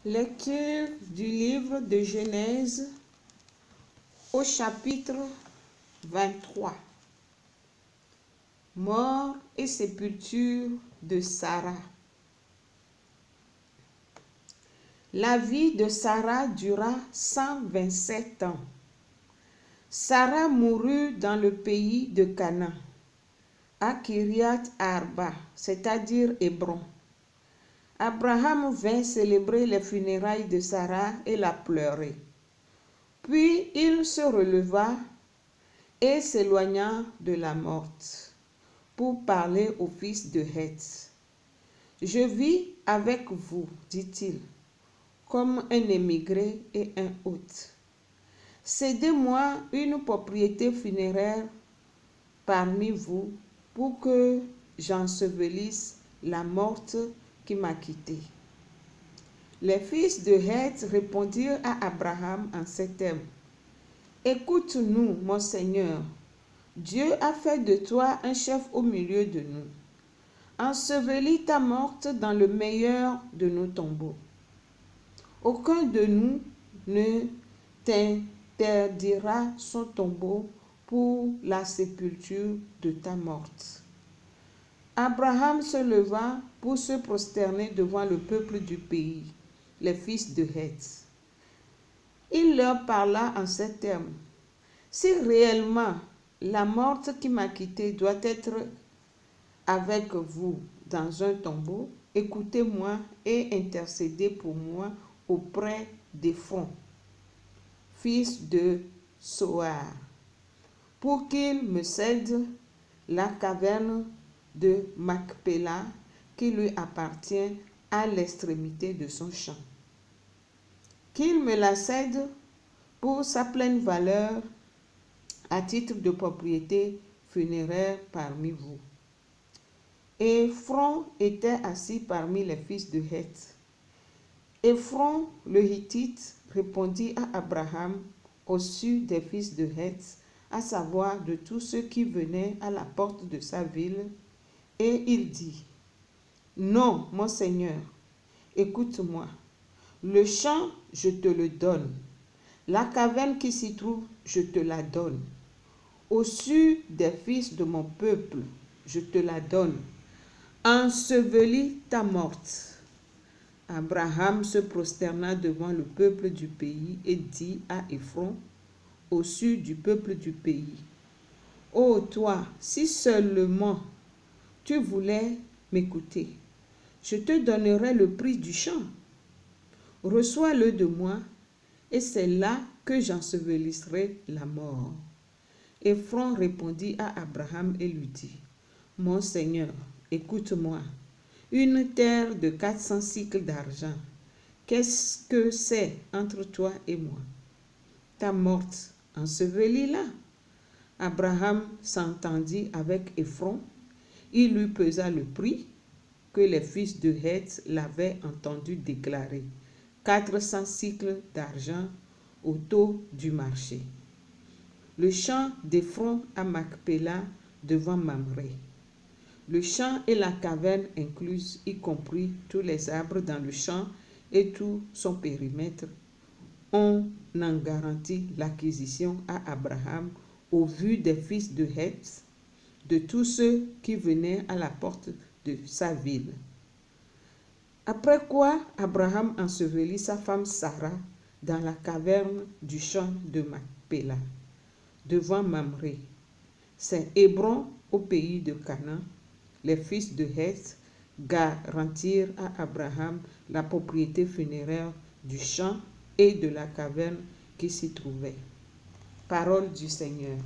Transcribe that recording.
Lecture du livre de Genèse au chapitre 23. Mort et sépulture de Sarah. La vie de Sarah dura 127 ans. Sarah mourut dans le pays de Canaan, à Kiriath Arba, c'est-à-dire Hébron. Abraham vint célébrer les funérailles de Sarah et la pleurer. Puis il se releva et s'éloigna de la morte pour parler au fils de Heth. « Je vis avec vous, dit-il, comme un émigré et un hôte. Cédez-moi une propriété funéraire parmi vous pour que j'ensevelisse la morte qui m'a quitté. » Les fils de Heth répondirent à Abraham en ces termes. « Écoute-nous, mon Seigneur. Dieu a fait de toi un chef au milieu de nous. Ensevelis ta morte dans le meilleur de nos tombeaux. Aucun de nous ne t'interdira son tombeau pour la sépulture de ta morte. » Abraham se leva pour se prosterner devant le peuple du pays, les fils de Heth. Il leur parla en ces termes. « Si réellement la morte qui m'a quitté doit être avec vous dans un tombeau, écoutez-moi et intercédez pour moi auprès d'Éphron, fils de Soar, pour qu'il me cède la caverne de Macpéla qui lui appartient à l'extrémité de son champ. Qu'il me la cède pour sa pleine valeur à titre de propriété funéraire parmi vous. » Éphron était assis parmi les fils de Heth. Éphron le Hittite répondit à Abraham au su des fils de Heth, à savoir de tous ceux qui venaient à la porte de sa ville, et il dit, « Non, mon Seigneur, écoute-moi. Le champ, je te le donne. La caverne qui s'y trouve, je te la donne. Au su des fils de mon peuple, je te la donne. Ensevelis ta morte. » Abraham se prosterna devant le peuple du pays et dit à Éphron, au su du peuple du pays, « Ô toi, si seulement tu voulais m'écouter, je te donnerai le prix du champ. Reçois-le de moi, et c'est là que j'ensevelisserai la mort. » Éphron répondit à Abraham et lui dit, « Mon Seigneur, écoute-moi, une terre de 400 cycles d'argent, qu'est-ce que c'est entre toi et moi? Ta morte, ensevelis-la. » Abraham s'entendit avec Éphron. Il lui pesa le prix que les fils de Heth l'avaient entendu déclarer, 400 cycles d'argent au taux du marché. Le champ d'Éphron à Macpéla devant Mamré. Le champ et la caverne incluse, y compris tous les arbres dans le champ et tout son périmètre, on en garantit l'acquisition à Abraham au vu des fils de Heth, de tous ceux qui venaient à la porte de sa ville. Après quoi, Abraham ensevelit sa femme Sarah dans la caverne du champ de Macpéla, devant Mamré. C'est Hébron au pays de Canaan. Les fils de Heth garantirent à Abraham la propriété funéraire du champ et de la caverne qui s'y trouvait. Parole du Seigneur.